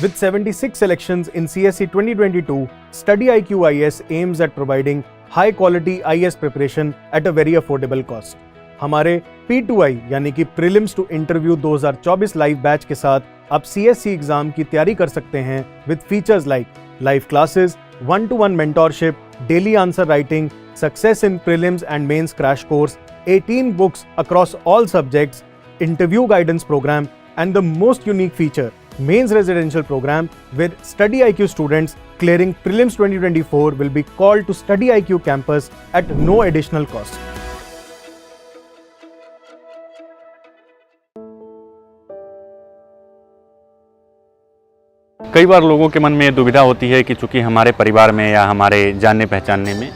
With 76 selections in CSE 2022, Study IQ IS aims at providing high quality IS preparation at a very affordable cost. हमारे P2I यानी कि prelims to interview 2024 live batch के साथ आप CSE exam की तैयारी कर सकते हैं with features like live classes, 1-to-1 mentorship, daily answer writing, success in prelims and mains crash course, 18 books across all subjects, interview guidance program, and the most unique feature, mains residential program, where Study IQ students clearing prelims 2024 will be called to Study IQ campus at no additional cost. कई बार लोगों के मन में दुविधा होती है कि चूंकि हमारे परिवार में या हमारे जानने पहचानने में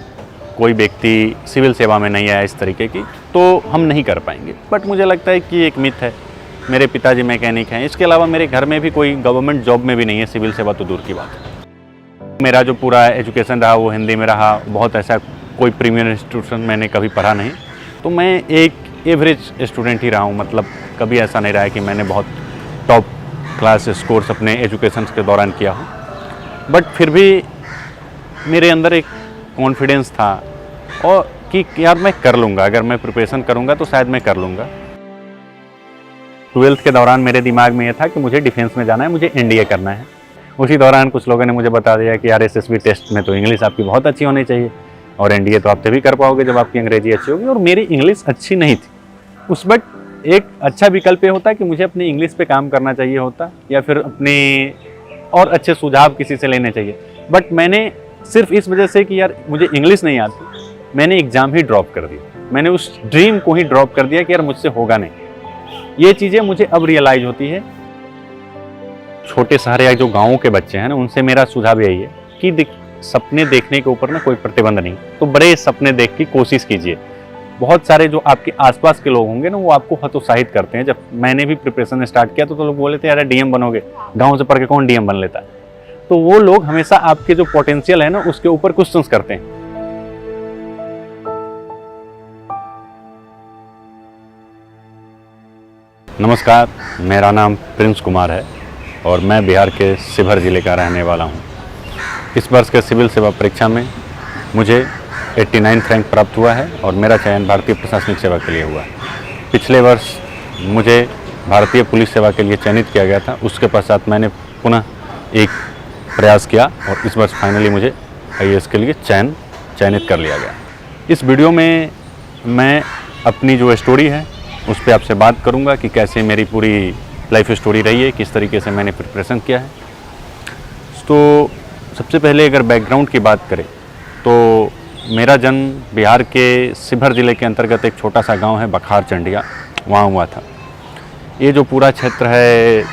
कोई व्यक्ति सिविल सेवा में नहीं है इस तरीके की, तो हम नहीं कर पाएंगे। बट मुझे लगता है कि एक मिथ है। मेरे पिताजी मैकेनिक हैं, इसके अलावा मेरे घर में भी कोई गवर्नमेंट जॉब में भी नहीं है, सिविल सेवा तो दूर की बात है। मेरा जो पूरा एजुकेशन रहा वो हिंदी में रहा, बहुत ऐसा कोई प्रीमियर इंस्टीट्यूशन मैंने कभी पढ़ा नहीं। तो मैं एक एवरेज स्टूडेंट ही रहा हूँ, मतलब कभी ऐसा नहीं रहा है कि मैंने बहुत टॉप क्लास स्कोर्स अपने एजुकेशन के दौरान किया हो। बट फिर भी मेरे अंदर एक कॉन्फिडेंस था और कि यार मैं कर लूँगा, अगर मैं प्रिपरेशन करूँगा तो शायद मैं कर लूँगा। 12th के दौरान मेरे दिमाग में ये था कि मुझे डिफेंस में जाना है, मुझे एनडीए करना है। उसी दौरान कुछ लोगों ने मुझे बता दिया कि यार एसएसबी टेस्ट में तो इंग्लिश आपकी बहुत अच्छी होनी चाहिए और एनडीए तो आप तभी कर पाओगे जब आपकी अंग्रेजी अच्छी होगी। और मेरी इंग्लिश अच्छी नहीं थी उस वक्त। एक अच्छा विकल्प ये होता कि मुझे अपनी इंग्लिश पे काम करना चाहिए होता या फिर अपने और अच्छे सुझाव किसी से लेने चाहिए। बट मैंने सिर्फ इस वजह से कि यार मुझे इंग्लिश नहीं आती, मैंने एग्ज़ाम ही ड्रॉप कर दिया। मैंने उस ड्रीम को ही ड्रॉप कर दिया कि यार मुझसे होगा नहीं। ये चीज़ें मुझे अब रियलाइज़ होती है। छोटे शहर या जो गाँवों के बच्चे हैं ना, उनसे मेरा सुझाव यही है कि सपने देखने के ऊपर ना कोई प्रतिबंध नहीं, तो बड़े सपने देख की कोशिश कीजिए। बहुत सारे जो आपके आसपास के लोग होंगे ना, वो आपको हतोत्साहित करते हैं। जब मैंने भी प्रिपरेशन स्टार्ट किया तो लोग बोले थे यार डीएम बनोगे, गांव से पढ़ के कौन डीएम बन लेता है। तो वो लोग हमेशा आपके जो पोटेंशियल है ना उसके ऊपर क्वेश्चंस करते हैं। नमस्कार, मेरा नाम प्रिंस कुमार है और मैं बिहार के शिवहर ज़िले का रहने वाला हूँ। इस वर्ष के सिविल सेवा परीक्षा में मुझे 89 रैंक प्राप्त हुआ है और मेरा चयन भारतीय प्रशासनिक सेवा के लिए हुआ है। पिछले वर्ष मुझे भारतीय पुलिस सेवा के लिए चयनित किया गया था, उसके पश्चात मैंने पुनः एक प्रयास किया और इस वर्ष फाइनली मुझे आईएएस के लिए चयनित कर लिया गया। इस वीडियो में मैं अपनी जो स्टोरी है उस पर आपसे बात करूंगा कि कैसे मेरी पूरी लाइफ स्टोरी रही है, किस तरीके से मैंने प्रिपरेशन किया है। तो सबसे पहले अगर बैकग्राउंड की बात करें तो मेरा जन्म बिहार के शिवहर ज़िले के अंतर्गत एक छोटा सा गांव है बखार चंडिया, वहाँ हुआ था। ये जो पूरा क्षेत्र है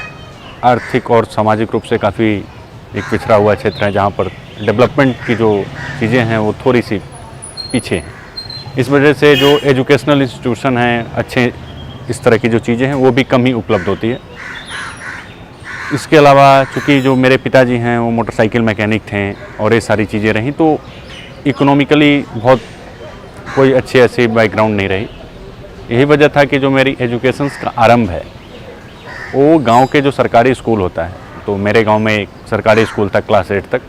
आर्थिक और सामाजिक रूप से काफ़ी एक पिछड़ा हुआ क्षेत्र है, जहाँ पर डेवलपमेंट की जो चीज़ें हैं वो थोड़ी सी पीछे हैं। इस वजह से जो एजुकेशनल इंस्टीट्यूशन हैं, अच्छे इस तरह की जो चीज़ें हैं वो भी कम ही उपलब्ध होती है। इसके अलावा चूँकि जो मेरे पिताजी हैं वो मोटरसाइकिल मैकेनिक थे और ये सारी चीज़ें रहीं, तो इकोनॉमिकली बहुत कोई अच्छी ऐसी बैकग्राउंड नहीं रही। यही वजह था कि जो मेरी एजुकेशन का आरंभ है वो गांव के जो सरकारी स्कूल होता है, तो मेरे गांव में एक सरकारी स्कूल था क्लास 8 तक,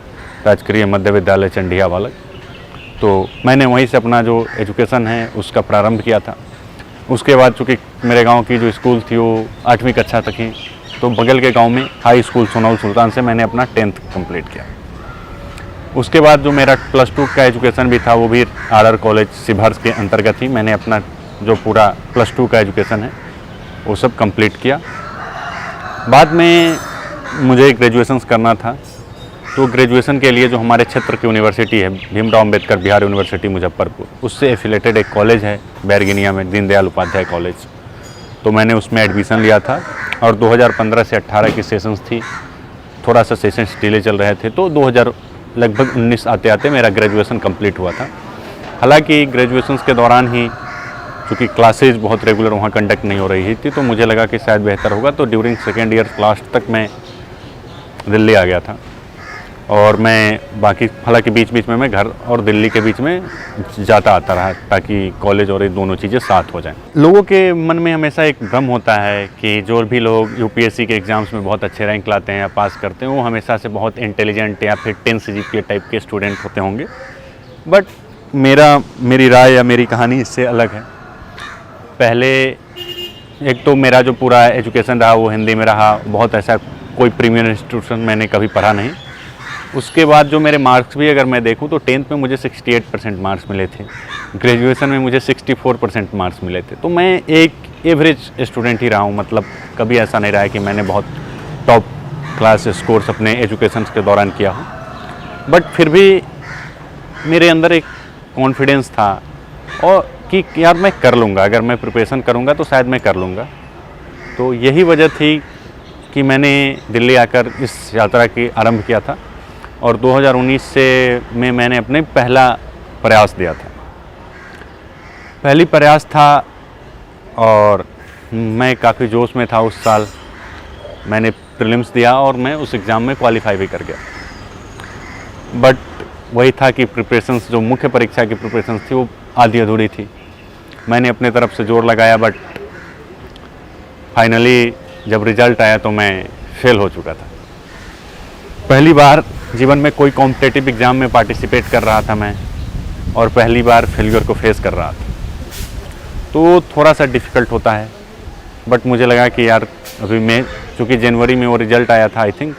राजकीय मध्य विद्यालय चंडिया बालक। तो मैंने वहीं से अपना जो एजुकेशन है उसका प्रारंभ किया था। उसके बाद चूँकि मेरे गाँव की जो स्कूल थी वो 8वीं कक्षा तक ही, तो बगल के गाँव में हाई स्कूल सोनौल सुल्तान से मैंने अपना 10th कंप्लीट किया। उसके बाद जो मेरा +2 का एजुकेशन भी था वो भी आर कॉलेज शिवहर के अंतर्गत ही मैंने अपना जो पूरा +2 का एजुकेशन है वो सब कंप्लीट किया। बाद में मुझे ग्रेजुएशन करना था, तो ग्रेजुएशन के लिए जो हमारे क्षेत्र की यूनिवर्सिटी है भीमराव अंबेडकर बिहार यूनिवर्सिटी मुजफ्फरपुर, उससे एफिलेटेड एक कॉलेज है बैरगिनिया में, दीनदयाल उपाध्याय कॉलेज, तो मैंने उसमें एडमिशन लिया था। और 2015 से 18 की सेशंस थी, थोड़ा सा सेशंस डिले चल रहे थे, तो 2019 आते आते मेरा ग्रेजुएशन कंप्लीट हुआ था। हालांकि ग्रेजुएशन के दौरान ही चूँकि क्लासेज बहुत रेगुलर वहाँ कंडक्ट नहीं हो रही थी, तो मुझे लगा कि शायद बेहतर होगा, तो ड्यूरिंग सेकेंड ईयर लास्ट तक मैं दिल्ली आ गया था। और मैं बाकी हालांकि बीच बीच में मैं घर और दिल्ली के बीच में जाता आता रहा ताकि कॉलेज और ये दोनों चीज़ें साथ हो जाएं। लोगों के मन में हमेशा एक भ्रम होता है कि जो भी लोग यूपीएससी के एग्ज़ाम्स में बहुत अच्छे रैंक लाते हैं या पास करते हैं वो हमेशा से बहुत इंटेलिजेंट या फिर 10 CGPA टाइप के स्टूडेंट होते होंगे। बट मेरी राय या मेरी कहानी इससे अलग है। पहले एक तो मेरा जो पूरा एजुकेशन रहा वो हिंदी में रहा, बहुत ऐसा कोई प्रीमियर इंस्टीट्यूशन मैंने कभी पढ़ा नहीं। उसके बाद जो मेरे मार्क्स भी अगर मैं देखूं तो 10th में मुझे 68% मार्क्स मिले थे, ग्रेजुएशन में मुझे 64% मार्क्स मिले थे। तो मैं एक एवरेज स्टूडेंट ही रहा हूं, मतलब कभी ऐसा नहीं रहा है कि मैंने बहुत टॉप क्लास स्कोर्स अपने एजुकेशन के दौरान किया हो। बट फिर भी मेरे अंदर एक कॉन्फिडेंस था और कि यार मैं कर लूँगा, अगर मैं प्रिपरेशन करूँगा तो शायद मैं कर लूँगा। तो यही वजह थी कि मैंने दिल्ली आकर इस यात्रा की आरंभ किया था और 2019 में मैंने अपने पहला प्रयास दिया था। पहली प्रयास था और मैं काफ़ी जोश में था उस साल। मैंने प्रीलिम्स दिया और मैं उस एग्ज़ाम में क्वालिफाई भी कर गया। बट वही था कि प्रिपरेशंस, जो मुख्य परीक्षा की प्रिपरेशंस थी वो आधी अधूरी थी। मैंने अपने तरफ से जोर लगाया बट फाइनली जब रिज़ल्ट आया तो मैं फेल हो चुका था। पहली बार जीवन में कोई कॉम्पिटिटिव एग्ज़ाम में पार्टिसिपेट कर रहा था मैं और पहली बार फेलियर को फेस कर रहा था, तो थोड़ा सा डिफ़िकल्ट होता है। बट मुझे लगा कि यार अभी मैं, चूँकि जनवरी में वो रिज़ल्ट आया था आई थिंक,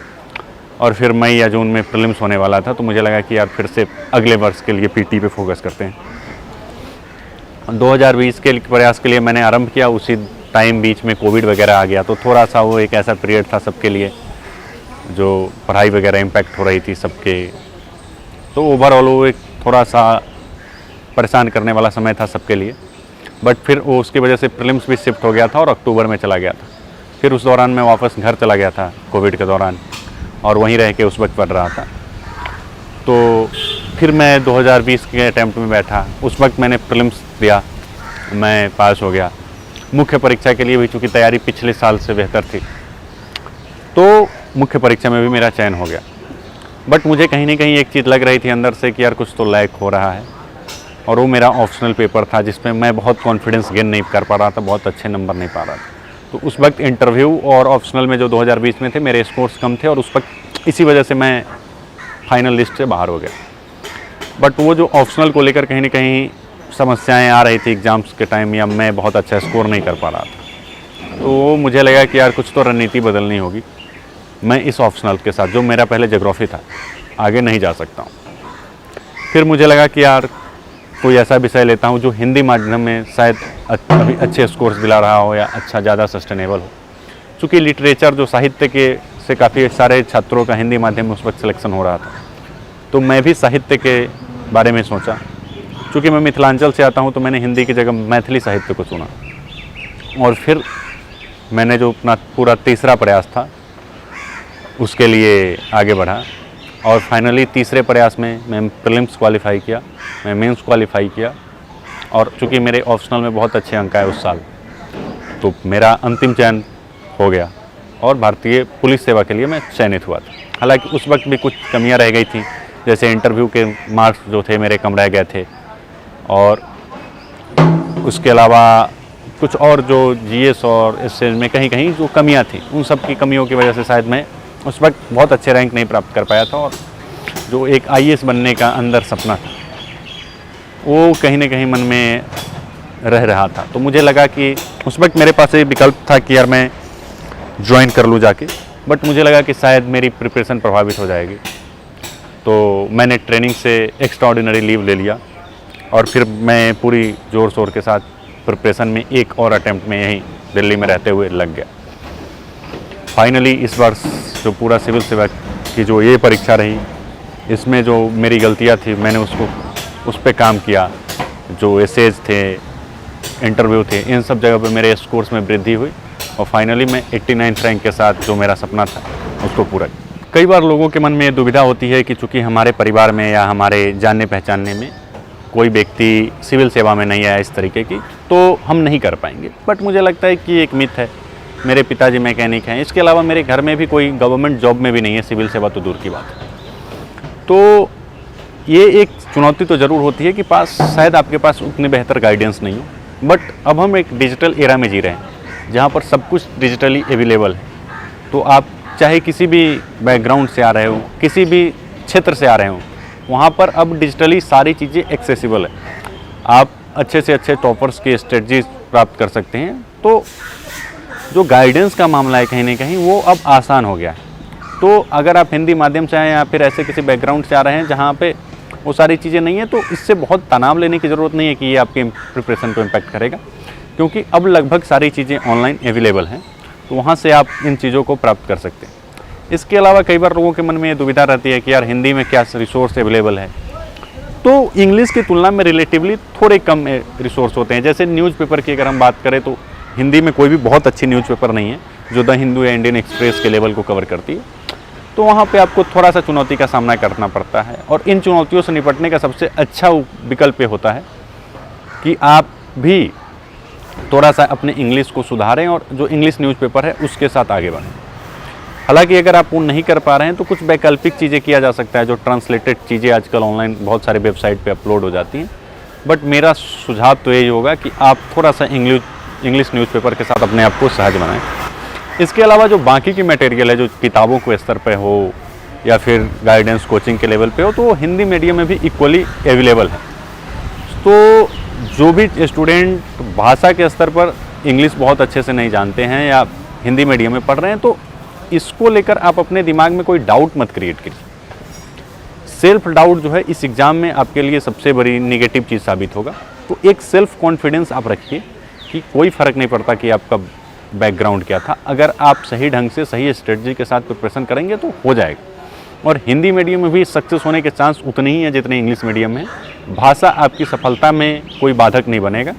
और फिर मई या जून में प्रीलिम्स होने वाला था, तो मुझे लगा कि यार फिर से अगले वर्ष के लिए पीटी पे फोकस करते हैं। 2020 के प्रयास के लिए मैंने आरंभ किया, उसी टाइम बीच में कोविड वगैरह आ गया, तो थोड़ा सा वो एक ऐसा पीरियड था सबके लिए जो पढ़ाई वगैरह इम्पैक्ट हो रही थी सबके, तो ओवरऑल वो एक थोड़ा सा परेशान करने वाला समय था सबके लिए। बट फिर वो उसकी वजह से प्रीलिम्स भी शिफ्ट हो गया था और अक्टूबर में चला गया था। फिर उस दौरान मैं वापस घर चला गया था कोविड के दौरान और वहीं रह के उस वक्त पढ़ रहा था। तो फिर मैं 2020 के अटैम्प्ट में बैठा, उस वक्त मैंने प्रीलिम्स दिया, मैं पास हो गया। मुख्य परीक्षा के लिए भी चूँकि तैयारी पिछले साल से बेहतर थी तो मुख्य परीक्षा में भी मेरा चयन हो गया। बट मुझे कहीं ना कहीं एक चीज़ लग रही थी अंदर से कि यार कुछ तो लैक हो रहा है, और वो मेरा ऑप्शनल पेपर था जिसमें मैं बहुत कॉन्फिडेंस गेन नहीं कर पा रहा था, बहुत अच्छे नंबर नहीं पा रहा था। तो उस वक्त इंटरव्यू और ऑप्शनल में जो 2020 में थे मेरे स्कोर्स कम थे और उस वक्त इसी वजह से मैं फाइनल लिस्ट से बाहर हो गया। बट वो जो ऑप्शनल को लेकर कहीं ना कहीं समस्याएं आ रही थी एग्ज़ाम्स के टाइम, या मैं बहुत अच्छा स्कोर नहीं कर पा रहा था, तो मुझे लगा कि यार कुछ तो रणनीति बदलनी होगी। मैं इस ऑप्शनल के साथ, जो मेरा पहले ज्योग्राफी था, आगे नहीं जा सकता हूँ। फिर मुझे लगा कि यार कोई ऐसा विषय लेता हूँ जो हिंदी माध्यम में शायद अभी अच्छे स्कोर्स दिला रहा हो या अच्छा ज़्यादा सस्टेनेबल हो। चूँकि लिटरेचर जो साहित्य के से काफ़ी सारे छात्रों का हिंदी माध्यम में उस वक्त सिलेक्शन हो रहा था, तो मैं भी साहित्य के बारे में सोचा। चूँकि मैं मिथिलांचल से आता हूँ तो मैंने हिंदी की जगह मैथिली साहित्य को चुना और फिर मैंने जो अपना पूरा तीसरा प्रयास था उसके लिए आगे बढ़ा और फाइनली तीसरे प्रयास में मैं प्रीलिम्स क्वालिफाई किया, मैं मेंस क्वालिफाई किया और चूँकि मेरे ऑप्शनल में बहुत अच्छे अंक आए उस साल, तो मेरा अंतिम चयन हो गया और भारतीय पुलिस सेवा के लिए मैं चयनित हुआ था। हालांकि उस वक्त भी कुछ कमियां रह गई थी, जैसे इंटरव्यू के मार्क्स जो थे मेरे कम रह गए थे और उसके अलावा कुछ और जो जीएस और एसएस में कहीं कहीं जो कमियां थी, उन सब की कमियों की वजह से शायद मैं उस वक्त बहुत अच्छे रैंक नहीं प्राप्त कर पाया था और जो एक आईएएस बनने का अंदर सपना था वो कहीं ना कहीं मन में रह रहा था। तो मुझे लगा कि उस वक्त मेरे पास एक विकल्प था कि यार मैं ज्वाइन कर लूँ जाके, बट मुझे लगा कि शायद मेरी प्रिपरेशन प्रभावित हो जाएगी। तो मैंने ट्रेनिंग से एक्स्ट्राऑर्डिनरी लीव ले लिया और फिर मैं पूरी ज़ोर शोर के साथ प्रिपरेशन में एक और अटैम्प्ट में यहीं दिल्ली में रहते हुए लग गया। फाइनली इस वर्ष जो पूरा सिविल सेवा की जो ये परीक्षा रही, इसमें जो मेरी गलतियां थी मैंने उस पर काम किया। जो एसेज थे, इंटरव्यू थे, इन सब जगह पे मेरे स्कोर्स में वृद्धि हुई और फाइनली मैं 89 रैंक के साथ जो मेरा सपना था उसको पूरा किया। कई बार लोगों के मन में ये दुविधा होती है कि चूँकि हमारे परिवार में या हमारे जानने पहचानने में कोई व्यक्ति सिविल सेवा में नहीं आया इस तरीके की, तो हम नहीं कर पाएंगे। बट मुझे लगता है कि एक मिथ है। मेरे पिताजी मैकेनिक हैं, इसके अलावा मेरे घर में भी कोई गवर्नमेंट जॉब में भी नहीं है, सिविल सेवा तो दूर की बात है। तो ये एक चुनौती तो ज़रूर होती है कि शायद आपके पास उतने बेहतर गाइडेंस नहीं हो। बट अब हम एक डिजिटल एरा में जी रहे हैं जहाँ पर सब कुछ डिजिटली अवेलेबल है। तो आप चाहे किसी भी बैकग्राउंड से आ रहे हो, किसी भी क्षेत्र से आ रहे हो, वहाँ पर अब डिजिटली सारी चीज़ें एक्सेसिबल है। आप अच्छे से अच्छे टॉपर्स के स्ट्रेटजीज प्राप्त कर सकते हैं। तो जो गाइडेंस का मामला है कहीं ना कहीं वो अब आसान हो गया है। तो अगर आप हिंदी माध्यम से आए या फिर ऐसे किसी बैकग्राउंड से आ रहे हैं जहाँ पे वो सारी चीज़ें नहीं है, तो इससे बहुत तनाव लेने की ज़रूरत नहीं है कि ये आपके प्रिपरेशन को इम्पैक्ट करेगा, क्योंकि अब लगभग सारी चीज़ें ऑनलाइन अवेलेबल हैं। तो वहाँ से आप इन चीज़ों को प्राप्त कर सकते हैं। इसके अलावा कई बार लोगों के मन में ये दुविधा रहती है कि यार हिंदी में क्या रिसोर्स अवेलेबल है। तो इंग्लिश की तुलना में रिलेटिवली थोड़े कम रिसोर्स होते हैं। जैसे न्यूज़पेपर की अगर हम बात करें तो हिंदी में कोई भी बहुत अच्छी न्यूज़पेपर नहीं है जो द हिंदू या इंडियन एक्सप्रेस के लेवल को कवर करती है। तो वहाँ पे आपको थोड़ा सा चुनौती का सामना करना पड़ता है, और इन चुनौतियों से निपटने का सबसे अच्छा विकल्प ये होता है कि आप भी थोड़ा सा अपने इंग्लिश को सुधारें और जो इंग्लिश न्यूज़पेपर है उसके साथ आगे बढ़ें। हालांकि अगर आप वो नहीं कर पा रहे हैं तो कुछ वैकल्पिक चीज़ें किया जा सकता है। जो ट्रांसलेटेड चीज़ें आजकल ऑनलाइन बहुत सारे वेबसाइट पे अपलोड हो जाती हैं। बट मेरा सुझाव तो यही होगा कि आप थोड़ा सा इंग्लिश न्यूज़पेपर के साथ अपने आप को सहज बनाएं। इसके अलावा जो बाकी की मटेरियल है, जो किताबों के स्तर पे हो या फिर गाइडेंस कोचिंग के लेवल पे हो, तो वो हिंदी मीडियम में भी इक्वली अवेलेबल है। तो जो भी स्टूडेंट भाषा के स्तर पर इंग्लिश बहुत अच्छे से नहीं जानते हैं या हिंदी मीडियम में पढ़ रहे हैं, तो इसको लेकर आप अपने दिमाग में कोई डाउट मत क्रिएट करिए। सेल्फ डाउट जो है इस एग्ज़ाम में आपके लिए सबसे बड़ी नेगेटिव चीज़ साबित होगा। तो एक सेल्फ कॉन्फिडेंस आप रखिए कि कोई फ़र्क नहीं पड़ता कि आपका बैकग्राउंड क्या था। अगर आप सही ढंग से सही स्ट्रेटजी के साथ प्रिपरेशन करेंगे तो हो जाएगा। और हिंदी मीडियम में भी सक्सेस होने के चांस उतने ही हैं जितने इंग्लिश मीडियम में। भाषा आपकी सफलता में कोई बाधक नहीं बनेगा,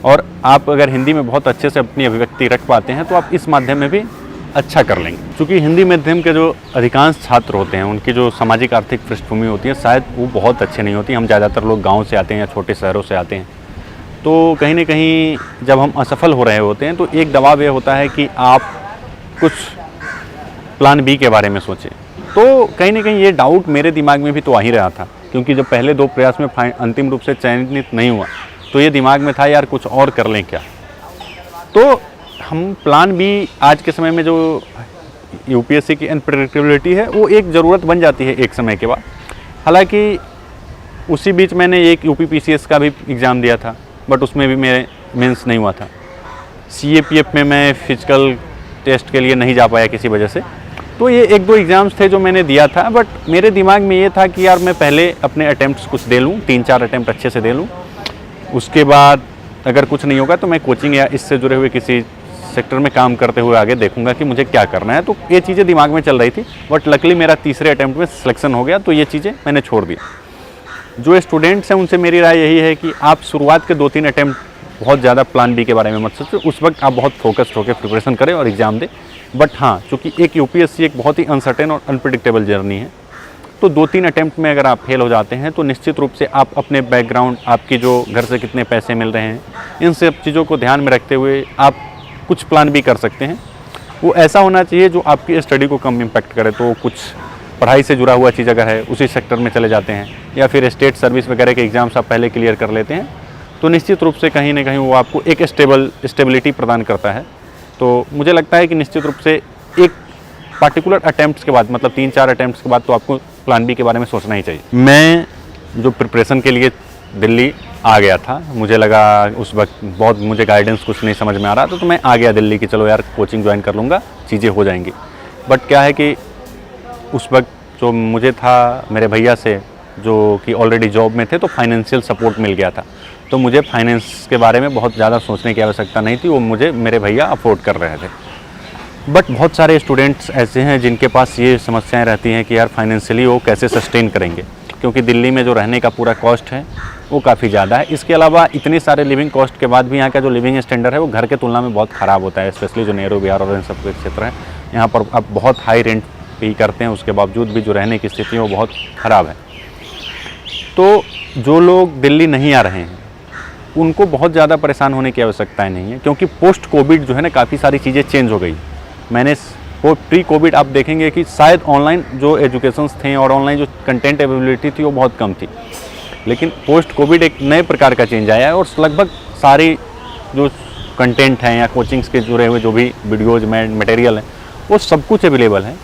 और आप अगर हिंदी में बहुत अच्छे से अपनी अभिव्यक्ति रख पाते हैं तो आप इस माध्यम में भी अच्छा कर लेंगे। क्योंकि हिंदी माध्यम के जो अधिकांश छात्र होते हैं उनकी जो सामाजिक आर्थिक पृष्ठभूमि होती है शायद वो बहुत अच्छे नहीं होती। हम ज़्यादातर लोग गाँव से आते हैं या छोटे शहरों से आते हैं। तो कहीं ना कहीं जब हम असफल हो रहे होते हैं तो एक दबाव ये होता है कि आप कुछ प्लान बी के बारे में सोचें। तो कहीं ना कहीं ये डाउट मेरे दिमाग में भी तो आ ही रहा था, क्योंकि जब पहले 2 प्रयास में अंतिम रूप से चयनित नहीं हुआ तो ये दिमाग में था यार कुछ और कर लें क्या। तो हम प्लान बी आज के समय में जो यूपीएससी की अनप्रेडिक्टेबिलिटी है वो एक ज़रूरत बन जाती है एक समय के बाद। हालांकि उसी बीच मैंने एक यूपीपीसीएस का भी एग्ज़ाम दिया था, बट उसमें भी मेरे मेंस नहीं हुआ था। सीएपीएफ में मैं फिजिकल टेस्ट के लिए नहीं जा पाया किसी वजह से। तो ये 1-2 एग्ज़ाम्स थे जो मैंने दिया था, बट मेरे दिमाग में ये था कि यार मैं पहले अपने अटैम्प्ट्स कुछ दे लूँ, 3-4 अटैम्प्ट अच्छे से दे लूँ। उसके बाद अगर कुछ नहीं होगा तो मैं कोचिंग या इससे जुड़े हुए किसी सेक्टर में काम करते हुए आगे देखूंगा कि मुझे क्या करना है। तो ये चीज़ें दिमाग में चल रही थी, बट लकली मेरा तीसरे अटैम्प्ट में सिलेक्शन हो गया, तो ये चीज़ें मैंने छोड़ दी। जो स्टूडेंट्स हैं उनसे मेरी राय यही है कि आप शुरुआत के 2-3 अटैम्प्ट बहुत ज़्यादा प्लान बी के बारे में मत सोचो। उस वक्त आप बहुत फोकस्ड होकर प्रिपरेशन करें और एग्ज़ाम दें। बट हाँ, चूँकि एक यूपीएससी एक बहुत ही अनसर्टेन और अनप्रेडिक्टेबल जर्नी है, तो 2-3 अटैम्प्ट में अगर आप फेल हो जाते हैं तो निश्चित रूप से आप अपने बैकग्राउंड, आपकी जो घर से कितने पैसे मिल रहे हैं, इन सब चीज़ों को ध्यान में रखते हुए आप कुछ प्लान भी कर सकते हैं। वो ऐसा होना चाहिए जो आपकी स्टडी को कम इम्पैक्ट करे। तो कुछ पढ़ाई से जुड़ा हुआ चीज़ अगर है उसी सेक्टर में चले जाते हैं, या फिर स्टेट सर्विस वगैरह के एग्ज़ाम्स आप पहले क्लियर कर लेते हैं, तो निश्चित रूप से कहीं ना कहीं वो आपको एक स्टेबिलिटी प्रदान करता है। तो मुझे लगता है कि निश्चित रूप से एक पार्टिकुलर अटैम्प्ट्स के बाद, मतलब 3-4 अटैम्प्ट्स के बाद तो आपको प्लान बी के बारे में सोचना ही चाहिए। मैं जो प्रिपरेशन के लिए दिल्ली आ गया था, मुझे लगा उस वक्त बहुत मुझे गाइडेंस कुछ नहीं समझ में आ रहा था, तो मैं आ गया दिल्ली कि चलो यार कोचिंग ज्वाइन कर लूँगा, चीज़ें हो जाएंगी। बट क्या है कि उस वक्त जो मुझे था मेरे भैया से, जो कि ऑलरेडी जॉब में थे, तो फाइनेंशियल सपोर्ट मिल गया था। तो मुझे फाइनेंस के बारे में बहुत ज़्यादा सोचने की आवश्यकता नहीं थी, वो मुझे मेरे भैया अफोर्ड कर रहे थे। बट बहुत सारे स्टूडेंट्स ऐसे हैं जिनके पास ये समस्याएं रहती हैं कि यार फाइनेंशियली वो कैसे सस्टेन करेंगे, क्योंकि दिल्ली में जो रहने का पूरा कॉस्ट है वो काफ़ी ज़्यादा है। इसके अलावा इतने सारे लिविंग कॉस्ट के बाद भी यहाँ का जो लिविंग स्टैंडर्ड है वो घर के तुलना में बहुत ख़राब होता है, स्पेशली जो नेहरू बिहार और इन सब के क्षेत्र हैं, यहाँ पर आप बहुत हाई रेंट पे करते हैं, उसके बावजूद भी जो रहने की स्थिति है वो बहुत ख़राब है। तो जो लोग दिल्ली नहीं आ रहे हैं उनको बहुत ज़्यादा परेशान होने की आवश्यकता नहीं है, क्योंकि पोस्ट कोविड जो है ना काफ़ी सारी चीज़ें चेंज हो गई। मैंने प्री कोविड आप देखेंगे कि शायद ऑनलाइन जो एजुकेशंस थे और ऑनलाइन जो कंटेंट अवेलेबिलिटी थी वो बहुत कम थी, लेकिन पोस्ट कोविड एक नए प्रकार का चेंज आया है और लगभग सारी जो कंटेंट हैं या कोचिंग्स के जुड़े हुए जो भी वीडियोज में मटेरियल हैं वो सब कुछ अवेलेबल है।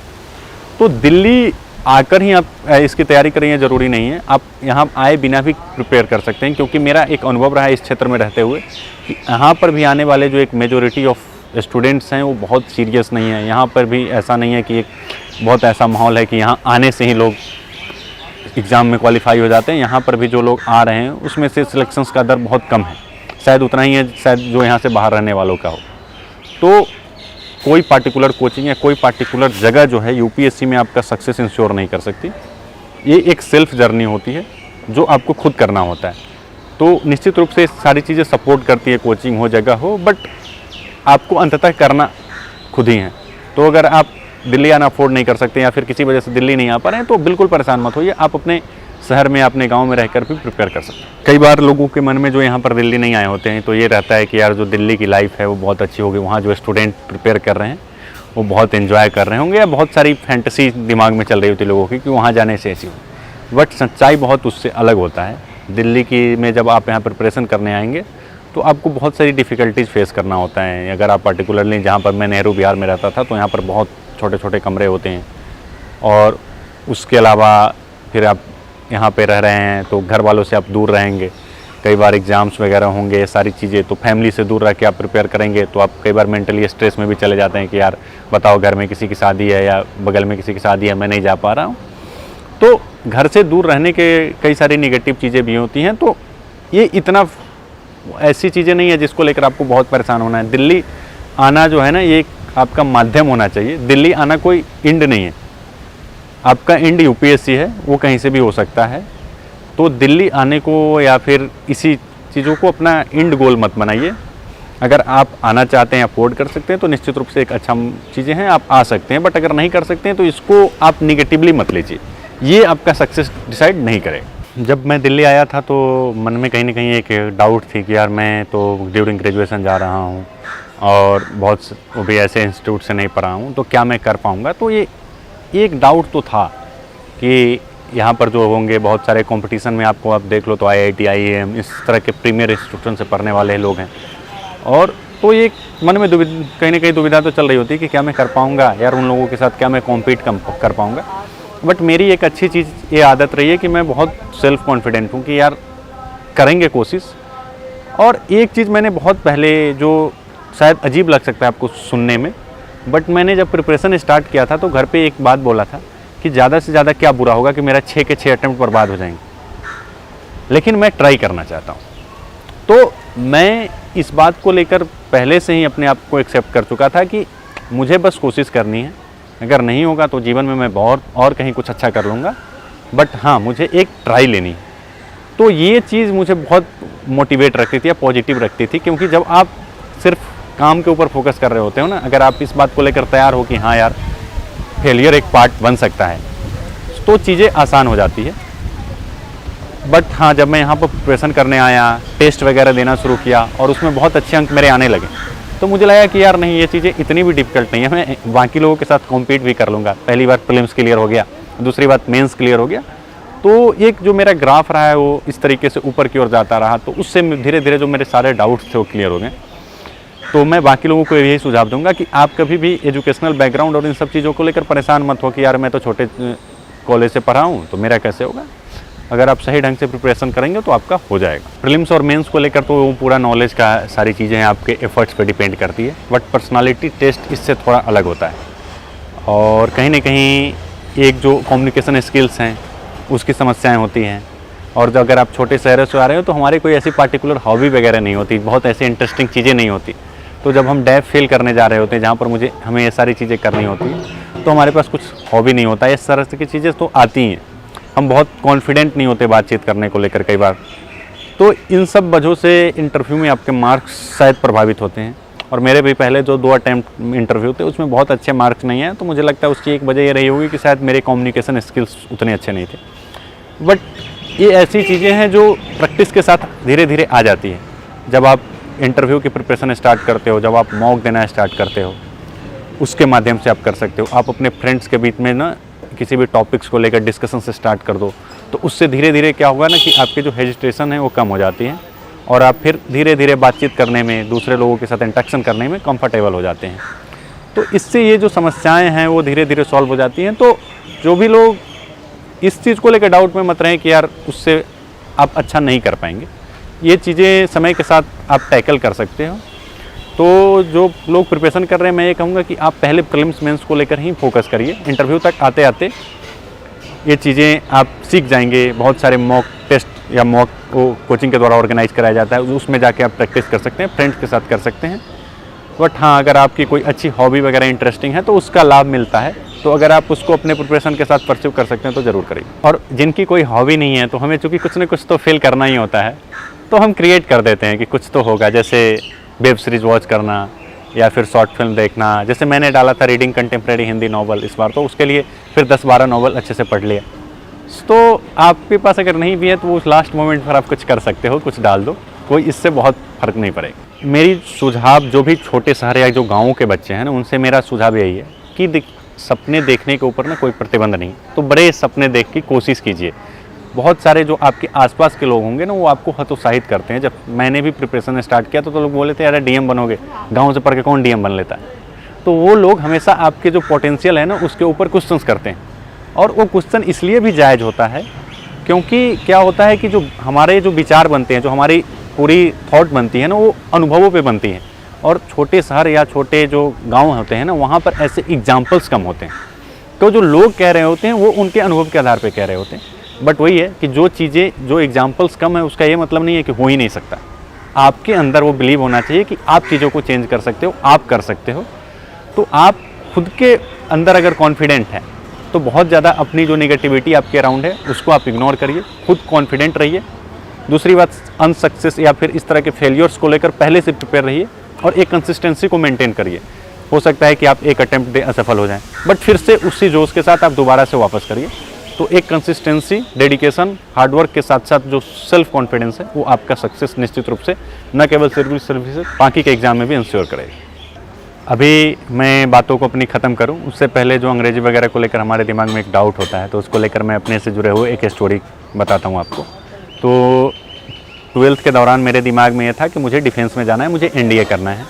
तो दिल्ली आकर ही आप इसकी तैयारी करें ये ज़रूरी नहीं है, आप यहाँ आए बिना भी प्रिपेयर कर सकते हैं, क्योंकि मेरा एक अनुभव रहा है इस क्षेत्र में रहते हुए कि यहाँ पर भी आने वाले जो एक मेजॉरिटी ऑफ स्टूडेंट्स हैं वो बहुत सीरियस नहीं है। यहाँ पर भी ऐसा नहीं है कि एक बहुत ऐसा माहौल है कि यहाँ आने से ही लोग एग्ज़ाम में क्वालिफाई हो जाते हैं। यहाँ पर भी जो लोग आ रहे हैं उसमें से सिलेक्शंस का दर बहुत कम है, शायद उतना ही है शायद जो यहाँ से बाहर रहने वालों का हो। तो कोई पार्टिकुलर कोचिंग या कोई पार्टिकुलर जगह जो है यूपीएससी में आपका सक्सेस इंश्योर नहीं कर सकती। ये एक सेल्फ जर्नी होती है जो आपको खुद करना होता है। तो निश्चित रूप से सारी चीज़ें सपोर्ट करती है, कोचिंग हो जगह हो, बट आपको अंततः करना खुद ही है। तो अगर आप दिल्ली आना अफोर्ड नहीं कर सकते या फिर किसी वजह से दिल्ली नहीं आ पा रहे हैं तो बिल्कुल परेशान मत होइए, आप अपने शहर में अपने गांव में रहकर भी प्रिपेयर कर सकते हैं। कई बार लोगों के मन में जो यहाँ पर दिल्ली नहीं आए होते हैं तो ये रहता है कि यार जो दिल्ली की लाइफ है वो बहुत अच्छी होगी, वहाँ जो स्टूडेंट प्रिपेयर कर रहे हैं वो बहुत एंजॉय कर रहे होंगे, या बहुत सारी फैंटेसी दिमाग में चल रही होती है लोगों की कि वहाँ जाने से ऐसी हो। बट सच्चाई बहुत उससे अलग होता है। दिल्ली की में जब आप यहाँ प्रिपरेशन करने आएंगे तो आपको बहुत सारी डिफ़िकल्टीज़ फेस करना होता है। अगर आप पर्टिकुलरली जहाँ पर मैं नेहरू बिहार में रहता था तो यहाँ पर बहुत छोटे छोटे कमरे होते हैं, और उसके अलावा फिर आप यहाँ पे रह रहे हैं तो घर वालों से आप दूर रहेंगे, कई बार एग्ज़ाम्स वगैरह होंगे, ये सारी चीज़ें, तो फैमिली से दूर रह के आप प्रिपेयर करेंगे तो आप कई बार मेंटली स्ट्रेस में भी चले जाते हैं कि यार बताओ घर में किसी की शादी है या बगल में किसी की शादी है, मैं नहीं जा पा रहा हूँ। तो घर से दूर रहने के कई सारी निगेटिव चीज़ें भी होती हैं। तो ये इतना ऐसी चीज़ें नहीं है जिसको लेकर आपको बहुत परेशान होना है। दिल्ली आना जो है ना ये आपका माध्यम होना चाहिए। दिल्ली आना कोई इंड नहीं है, आपका इंड यूपीएससी है, वो कहीं से भी हो सकता है। तो दिल्ली आने को या फिर इसी चीज़ों को अपना इंड गोल मत बनाइए। अगर आप आना चाहते हैं, अफोर्ड कर सकते हैं तो निश्चित रूप से एक अच्छा चीज़ें हैं, आप आ सकते हैं। बट अगर नहीं कर सकते हैं तो इसको आप निगेटिवली मत लीजिए, ये आपका सक्सेस डिसाइड नहीं करेगा। जब मैं दिल्ली आया था तो मन में कहीं ना कहीं एक डाउट थी कि यार मैं तो ड्यूरिंग ग्रेजुएशन जा रहा हूँ और बहुत वो भी ऐसे इंस्टीट्यूट से नहीं पढ़ा हूँ, तो क्या मैं कर पाऊँगा। तो ये एक डाउट तो था कि यहाँ पर जो होंगे बहुत सारे कंपटीशन में, आपको आप देख लो तो IIT IIM इस तरह के प्रीमियर इंस्टीट्यूशन से पढ़ने वाले लोग हैं, और तो ये मन में कहीं ना कहीं दुविधा तो चल रही होती है कि क्या मैं कर पाऊँगा यार, उन लोगों के साथ क्या मैं कॉम्पीट कर पाऊँगा। बट मेरी एक अच्छी चीज़ ये आदत रही है कि मैं बहुत सेल्फ कॉन्फिडेंट हूँ कि यार करेंगे कोशिश। और एक चीज़ मैंने बहुत पहले, जो शायद अजीब लग सकता है आपको सुनने में, बट मैंने जब प्रिपरेशन स्टार्ट किया था तो घर पे एक बात बोला था कि ज़्यादा से ज़्यादा क्या बुरा होगा कि मेरा 6 के 6 अटैम्प्ट बर्बाद हो जाएंगे, लेकिन मैं ट्राई करना चाहता हूँ। तो मैं इस बात को लेकर पहले से ही अपने आप को एक्सेप्ट कर चुका था कि मुझे बस कोशिश करनी है, अगर नहीं होगा तो जीवन में मैं बहुत और कहीं कुछ अच्छा कर लूँगा, बट हाँ मुझे एक ट्राई लेनी है। तो ये चीज़ मुझे बहुत मोटिवेट रखती थी या पॉजिटिव रखती थी, क्योंकि जब आप सिर्फ काम के ऊपर फोकस कर रहे होते हो ना, अगर आप इस बात को लेकर तैयार हो कि हाँ यार फेलियर एक पार्ट बन सकता है, तो चीज़ें आसान हो जाती है। बट हाँ जब मैं यहाँ पर प्रिपरेशन करने आया, टेस्ट वगैरह देना शुरू किया और उसमें बहुत अच्छे अंक मेरे आने लगे, तो मुझे लगा कि यार नहीं, ये चीज़ें इतनी भी डिफिकल्ट नहीं है, मैं बाकी लोगों के साथ कॉम्पीट भी कर लूँगा। पहली बार प्रीलिम्स क्लियर हो गया, दूसरी बार मेंस क्लियर हो गया, तो एक जो मेरा ग्राफ रहा है वो इस तरीके से ऊपर की ओर जाता रहा। तो उससे धीरे धीरे जो मेरे सारे डाउट्स थे वो क्लियर हो गए। तो मैं बाकी लोगों को यही सुझाव दूंगा कि आप कभी भी एजुकेशनल बैकग्राउंड और इन सब चीज़ों को लेकर परेशान मत हो कि यार मैं तो छोटे कॉलेज से पढ़ा हूँ तो मेरा कैसे होगा। अगर आप सही ढंग से प्रिपरेशन करेंगे तो आपका हो जाएगा। प्रीलिम्स और मेंस को लेकर तो वो पूरा नॉलेज का सारी चीज़ें हैं, आपके एफर्ट्स पे डिपेंड करती है। बट पर्सनालिटी टेस्ट इससे थोड़ा अलग होता है, और कहीं ना कहीं एक जो कम्युनिकेशन स्किल्स हैं उसकी समस्याएँ होती हैं। और जो अगर आप छोटे शहरों से आ रहे हो तो हमारी कोई ऐसी पार्टिकुलर हॉबी वगैरह नहीं होती, बहुत ऐसी इंटरेस्टिंग चीज़ें नहीं होती। तो जब हम डैफ फेल करने जा रहे होते हैं जहाँ पर हमें ये सारी चीज़ें करनी होती हैं, तो हमारे पास कुछ हॉबी नहीं होता। इस तरह की चीज़ें तो आती हैं, हम बहुत कॉन्फिडेंट नहीं होते बातचीत करने को लेकर कई बार। तो इन सब वजहों से इंटरव्यू में आपके मार्क्स शायद प्रभावित होते हैं। और मेरे भी पहले जो 2 अटैम्प्ट इंटरव्यू थे उसमें बहुत अच्छे मार्क्स नहीं हैं, तो मुझे लगता है उसकी एक वजह ये रही होगी कि शायद मेरे कम्युनिकेशन स्किल्स उतने अच्छे नहीं थे। बट ये ऐसी चीज़ें हैं जो प्रैक्टिस के साथ धीरे धीरे आ जाती है। जब आप इंटरव्यू की प्रिपरेशन स्टार्ट करते हो, जब आप मॉक देना स्टार्ट करते हो, उसके माध्यम से आप कर सकते हो। आप अपने फ्रेंड्स के बीच में ना किसी भी टॉपिक्स को लेकर डिस्कशन से स्टार्ट कर दो, तो उससे धीरे धीरे क्या होगा ना कि आपके जो हेजिटेशन है वो कम हो जाती है और आप फिर धीरे धीरे बातचीत करने में, दूसरे लोगों के साथ इंटरेक्शन करने में कंफर्टेबल हो जाते हैं। तो इससे ये जो समस्याएं हैं वो धीरे धीरे सॉल्व हो जाती हैं। तो जो भी लोग इस चीज़ को लेकर डाउट में मत रहें कि यार उससे आप अच्छा नहीं कर पाएंगे, ये चीज़ें समय के साथ आप टैकल कर सकते हो। तो जो लोग प्रिपरेशन कर रहे हैं, मैं ये कहूँगा कि आप पहले प्रीलिम्स मेंस को लेकर ही फोकस करिए। इंटरव्यू तक आते आते ये चीज़ें आप सीख जाएंगे। बहुत सारे मॉक टेस्ट या मॉक वो कोचिंग के द्वारा ऑर्गेनाइज कराया जाता है, उसमें जाके आप प्रैक्टिस कर सकते हैं, फ्रेंड्स के साथ कर सकते हैं। बट हाँ, अगर आपकी कोई अच्छी हॉबी वगैरह इंटरेस्टिंग है तो उसका लाभ मिलता है, तो अगर आप उसको अपने प्रिपरेशन के साथ परस्यू कर सकते हैं तो ज़रूर करिए। और जिनकी कोई हॉबी नहीं है, तो हमें चूँकि कुछ ना कुछ तो फेल करना ही होता है, तो हम क्रिएट कर देते हैं कि कुछ तो होगा। जैसे वेब सीरीज़ वॉच करना या फिर शॉर्ट फिल्म देखना। जैसे मैंने डाला था रीडिंग कंटेम्प्रेरी हिंदी नॉवल इस बार, तो उसके लिए फिर 10-12 नॉवल अच्छे से पढ़ लिया। तो आपके पास अगर नहीं भी है तो उस लास्ट मोमेंट पर आप कुछ कर सकते हो, कुछ डाल दो, कोई इससे बहुत फ़र्क नहीं पड़ेगा। मेरी सुझाव जो भी छोटे शहर या जो गाँव के बच्चे हैं ना, उनसे मेरा सुझाव यही है कि सपने देखने के ऊपर ना कोई प्रतिबंध नहीं, तो बड़े सपने देख की कोशिश कीजिए। बहुत सारे जो आपके आसपास के लोग होंगे ना, वो आपको हतोत्साहित करते हैं। जब मैंने भी प्रिपरेशन स्टार्ट किया तो लोग बोले थे अरे डीएम बनोगे, गांव से पढ़ के कौन डीएम बन लेता है। तो वो लोग हमेशा आपके जो पोटेंशियल है ना उसके ऊपर क्वेश्चंस करते हैं, और वो क्वेश्चन इसलिए भी जायज़ होता है क्योंकि क्या होता है कि जो हमारे जो विचार बनते हैं, जो हमारी पूरी थॉट बनती है ना, वो अनुभवों पर बनती है। और छोटे शहर या छोटे जो गाँव होते हैं ना, वहाँ पर ऐसे एग्जाम्पल्स कम होते हैं। तो जो लोग कह रहे होते हैं वो उनके अनुभव के आधार पर कह रहे होते हैं। बट वही है कि जो चीज़ें, जो एग्जाम्पल्स कम है, उसका ये मतलब नहीं है कि हो ही नहीं सकता। आपके अंदर वो बिलीव होना चाहिए कि आप चीज़ों को चेंज कर सकते हो, आप कर सकते हो। तो आप खुद के अंदर अगर कॉन्फिडेंट है तो बहुत ज़्यादा अपनी जो नेगेटिविटी आपके अराउंड है उसको आप इग्नोर करिए, खुद कॉन्फिडेंट रहिए। दूसरी बात, अनसक्सेस या फिर इस तरह के फेलियर्स को लेकर पहले से प्रिपेयर रहिए और एक कंसिस्टेंसी को मेंटेन करिए। हो सकता है कि आप एक अटेम्प्ट में असफल हो जाएं, बट फिर से उसी जोश के साथ आप दोबारा से वापस करिए। तो एक कंसिस्टेंसी, डेडिकेशन, हार्डवर्क के साथ साथ जो सेल्फ कॉन्फिडेंस है, वो आपका सक्सेस निश्चित रूप से न केवल सिविल सर्विसेज बाकी के एग्जाम में भी इंश्योर करेगी। अभी मैं बातों को अपनी ख़त्म करूं, उससे पहले जो अंग्रेजी वगैरह को लेकर हमारे दिमाग में एक डाउट होता है, तो उसको लेकर मैं अपने से जुड़े हुए एक स्टोरी बताता हूं आपको। तो 12th के दौरान मेरे दिमाग में ये था कि मुझे डिफेंस में जाना है, मुझे एनडीए करना है।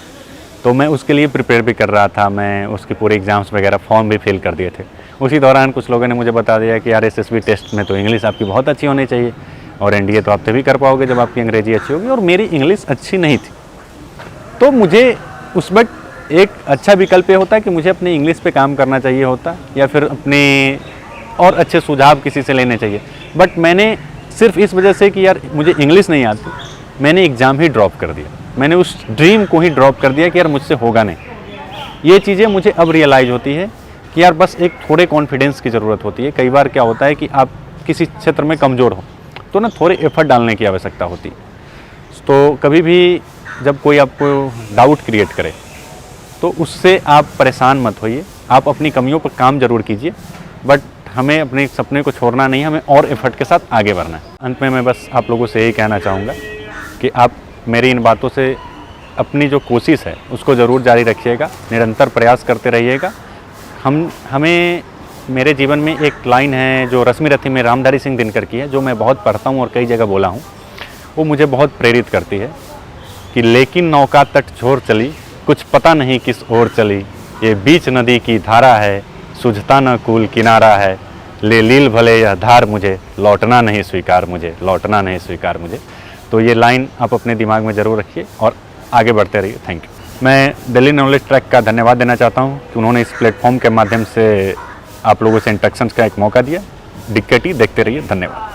तो मैं उसके लिए प्रिपेयर भी कर रहा था, मैं उसकी पूरे एग्ज़ाम्स वगैरह फॉर्म भी फिल कर दिए थे। उसी दौरान कुछ लोगों ने मुझे बता दिया कि यार एसएसबी टेस्ट में तो इंग्लिश आपकी बहुत अच्छी होनी चाहिए, और एनडीए तो आप तभी कर पाओगे जब आपकी अंग्रेजी अच्छी होगी। और मेरी इंग्लिश अच्छी नहीं थी, तो मुझे उस वक्त एक अच्छा विकल्प ये होता है कि मुझे अपनी इंग्लिश पे काम करना चाहिए होता, या फिर अपने और अच्छे सुझाव किसी से लेने चाहिए। बट मैंने सिर्फ इस वजह से कि यार मुझे इंग्लिश नहीं आती, मैंने एग्ज़ाम ही ड्रॉप कर दिया। मैंने उस ड्रीम को ही ड्रॉप कर दिया कि यार मुझसे होगा नहीं। ये चीज़ें मुझे अब रियलाइज़ होती है कि यार बस एक थोड़े कॉन्फिडेंस की ज़रूरत होती है। कई बार क्या होता है कि आप किसी क्षेत्र में कमज़ोर हो तो ना थोड़े एफर्ट डालने की आवश्यकता होती है। तो कभी भी जब कोई आपको डाउट क्रिएट करे तो उससे आप परेशान मत होइए, आप अपनी कमियों पर काम ज़रूर कीजिए, बट हमें अपने सपने को छोड़ना नहीं, हमें और एफर्ट के साथ आगे बढ़ना है। अंत में मैं बस आप लोगों से यही कहना चाहूँगा कि आप मेरी इन बातों से अपनी जो कोशिश है उसको ज़रूर जारी रखिएगा, निरंतर प्रयास करते रहिएगा। हमें मेरे जीवन में एक लाइन है जो रश्मि रथी में रामधारी सिंह दिनकर की है, जो मैं बहुत पढ़ता हूँ और कई जगह बोला हूँ। वो मुझे बहुत प्रेरित करती है कि लेकिन नौका तट छोड़ चली, कुछ पता नहीं किस ओर चली, ये बीच नदी की धारा है, सुझता न कूल किनारा है, ले लील भले यह धार मुझे, लौटना नहीं स्वीकार मुझे, लौटना नहीं स्वीकार मुझे। तो ये लाइन आप अपने दिमाग में ज़रूर रखिए और आगे बढ़ते रहिए। Thank you. मैं दिल्ली नॉलेज ट्रैक का धन्यवाद देना चाहता हूँ कि उन्होंने इस प्लेटफॉर्म के माध्यम से आप लोगों से इंटरेक्शंस का एक मौका दिया। दिक्कत ही देखते रहिए। धन्यवाद।